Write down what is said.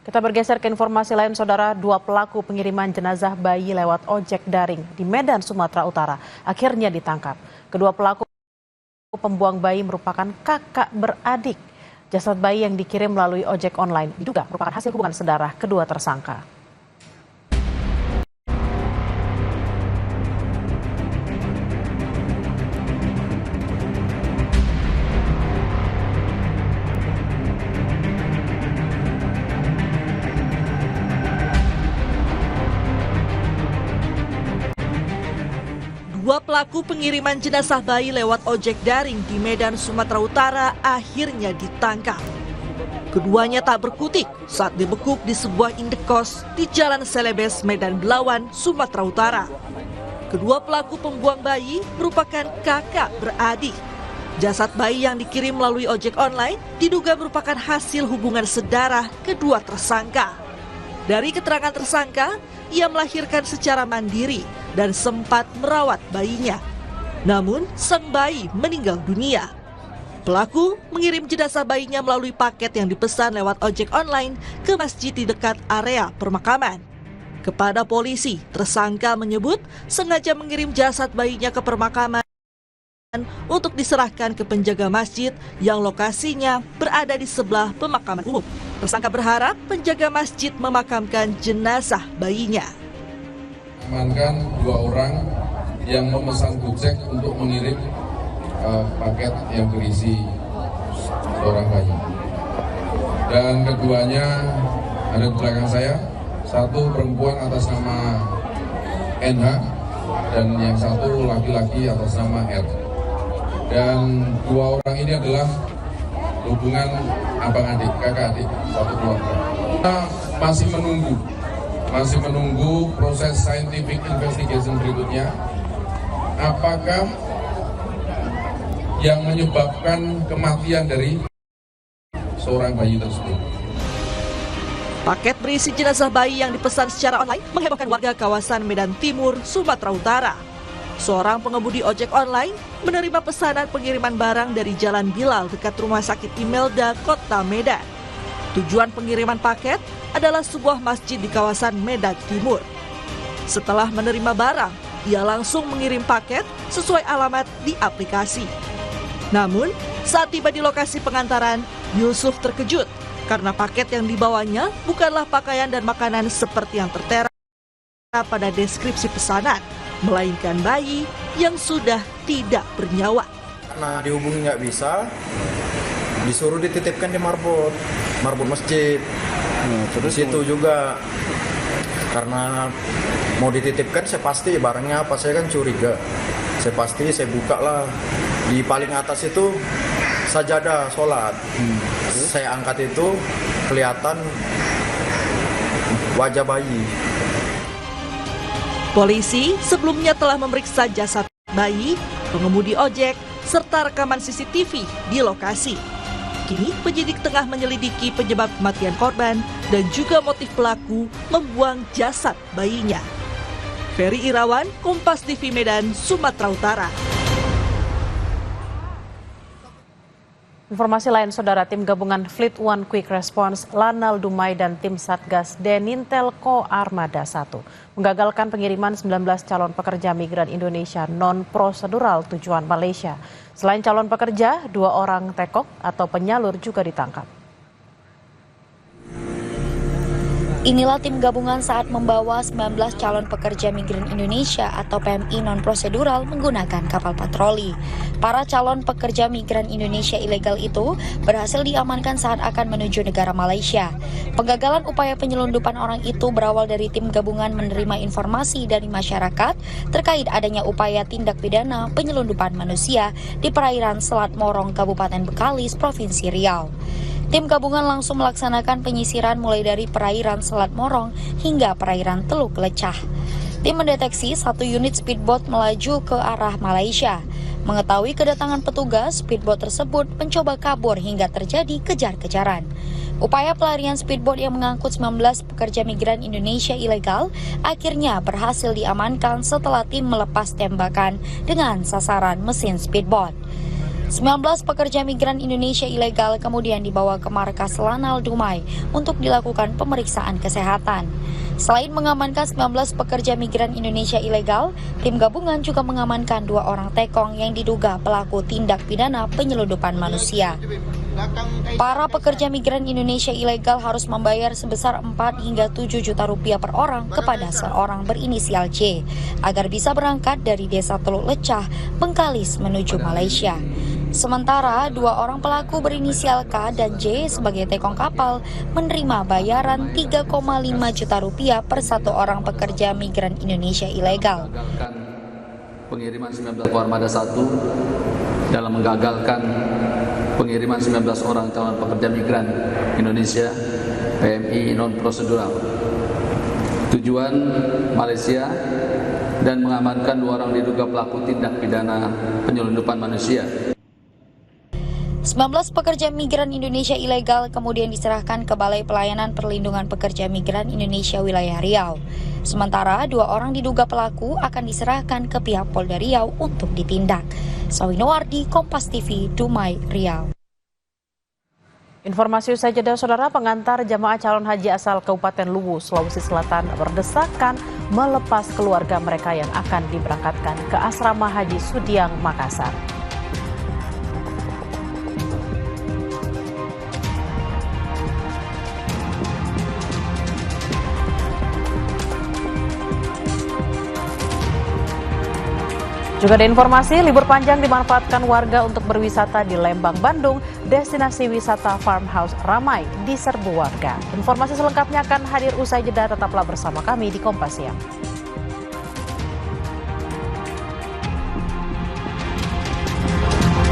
Kita bergeser ke informasi lain, saudara. Dua pelaku pengiriman jenazah bayi lewat ojek daring di Medan, Sumatera Utara akhirnya ditangkap. Kedua pelaku pembuang bayi merupakan kakak beradik. Jasad bayi yang dikirim melalui ojek online diduga merupakan hasil hubungan sedarah kedua tersangka. Dua pelaku pengiriman jenazah bayi lewat ojek daring di Medan, Sumatera Utara akhirnya ditangkap. Keduanya tak berkutik saat dibekuk di sebuah indekos di Jalan Selebes, Medan Belawan, Sumatera Utara. Kedua pelaku pembuang bayi merupakan kakak beradik. Jasad bayi yang dikirim melalui ojek online diduga merupakan hasil hubungan sedarah kedua tersangka. Dari keterangan tersangka, ia melahirkan secara mandiri dan sempat merawat bayinya. Namun, sang bayi meninggal dunia. Pelaku mengirim jenazah bayinya melalui paket yang dipesan lewat ojek online ke masjid di dekat area permakaman. Kepada polisi, tersangka menyebut sengaja mengirim jasad bayinya ke permakaman untuk diserahkan ke penjaga masjid yang lokasinya berada di sebelah pemakaman umum. Tersangka berharap penjaga masjid memakamkan jenazah bayinya. Amankan dua orang yang memesan Gojek untuk mengirim paket yang berisi seorang bayi. Dan keduanya ada di belakang saya, satu perempuan atas nama NH dan yang satu laki-laki atas nama R. Dan dua orang ini adalah hubungan abang adik, kakak adik, satu keluarga. Kita masih menunggu proses scientific investigation berikutnya. Apakah yang menyebabkan kematian dari seorang bayi tersebut? Paket berisi jenazah bayi yang dipesan secara online menghebohkan warga kawasan Medan Timur, Sumatera Utara. Seorang pengemudi ojek online menerima pesanan pengiriman barang dari Jalan Bilal dekat Rumah Sakit Imelda, Kota Medan. Tujuan pengiriman paket adalah sebuah masjid di kawasan Medan Timur. Setelah menerima barang, ia langsung mengirim paket sesuai alamat di aplikasi. Namun, saat tiba di lokasi pengantaran, Yusuf terkejut karena paket yang dibawanya bukanlah pakaian dan makanan seperti yang tertera pada deskripsi pesanan, melainkan bayi yang sudah tidak bernyawa. Karena dihubungi nggak bisa, disuruh dititipkan di marbot masjid. Terus itu juga karena mau dititipkan, saya pasti barangnya apa, saya kan curiga. Saya buka lah, di paling atas itu sajadah sholat. Saya angkat itu, kelihatan wajah bayi. Polisi sebelumnya telah memeriksa jasad bayi, pengemudi ojek, serta rekaman CCTV di lokasi. Kini penyidik tengah menyelidiki penyebab kematian korban dan juga motif pelaku membuang jasad bayinya. Ferry Irawan, Kompas TV Medan, Sumatera Utara. Informasi lain, saudara, tim gabungan Fleet One Quick Response, Lanal Dumai dan tim Satgas Denintel Co Armada 1 menggagalkan pengiriman 19 calon pekerja migran Indonesia non-prosedural tujuan Malaysia. Selain calon pekerja, 2 orang tekok atau penyalur juga ditangkap. Inilah tim gabungan saat membawa 19 calon pekerja migran Indonesia atau PMI non-prosedural menggunakan kapal patroli. Para calon pekerja migran Indonesia ilegal itu berhasil diamankan saat akan menuju negara Malaysia. Penggagalan upaya penyelundupan orang itu berawal dari tim gabungan menerima informasi dari masyarakat terkait adanya upaya tindak pidana penyelundupan manusia di perairan Selat Morong, Kabupaten Bekalis, Provinsi Riau. Tim gabungan langsung melaksanakan penyisiran mulai dari perairan Selat Morong hingga perairan Teluk Lecah. Tim mendeteksi satu unit speedboat melaju ke arah Malaysia. Mengetahui kedatangan petugas, speedboat tersebut mencoba kabur hingga terjadi kejar-kejaran. Upaya pelarian speedboat yang mengangkut 19 pekerja migran Indonesia ilegal akhirnya berhasil diamankan setelah tim melepas tembakan dengan sasaran mesin speedboat. 19 pekerja migran Indonesia ilegal kemudian dibawa ke markas Lanal Dumai untuk dilakukan pemeriksaan kesehatan. Selain mengamankan 19 pekerja migran Indonesia ilegal, tim gabungan juga mengamankan 2 orang tekong yang diduga pelaku tindak pidana penyeludupan manusia. Para pekerja migran Indonesia ilegal harus membayar sebesar 4 hingga 7 juta rupiah per orang kepada seorang berinisial J agar bisa berangkat dari desa Teluk Lecah, Bengkalis menuju Malaysia. Sementara 2 orang pelaku berinisial K dan J sebagai tekong kapal menerima bayaran 3,5 juta rupiah per satu orang pekerja migran Indonesia ilegal. Pengiriman 19 Armada 1 dalam menggagalkan pengiriman 19 orang calon pekerja migran Indonesia PMI non prosedural. Tujuan Malaysia dan mengamankan 2 orang diduga pelaku tindak pidana penyelundupan manusia. 19 pekerja migran Indonesia ilegal kemudian diserahkan ke Balai Pelayanan Perlindungan Pekerja Migran Indonesia wilayah Riau. Sementara 2 orang diduga pelaku akan diserahkan ke pihak Polda Riau untuk ditindak. Sawinowardi, Kompas TV, Dumai, Riau. Informasi usai jeda, saudara, pengantar jamaah calon haji asal Kabupaten Luwu, Sulawesi Selatan berdesakan melepas keluarga mereka yang akan diberangkatkan ke asrama haji Sudiang, Makassar. Juga ada informasi, libur panjang dimanfaatkan warga untuk berwisata di Lembang, Bandung. Destinasi wisata farmhouse ramai diserbu warga. Informasi selengkapnya akan hadir usai jeda, tetaplah bersama kami di Kompas Siang.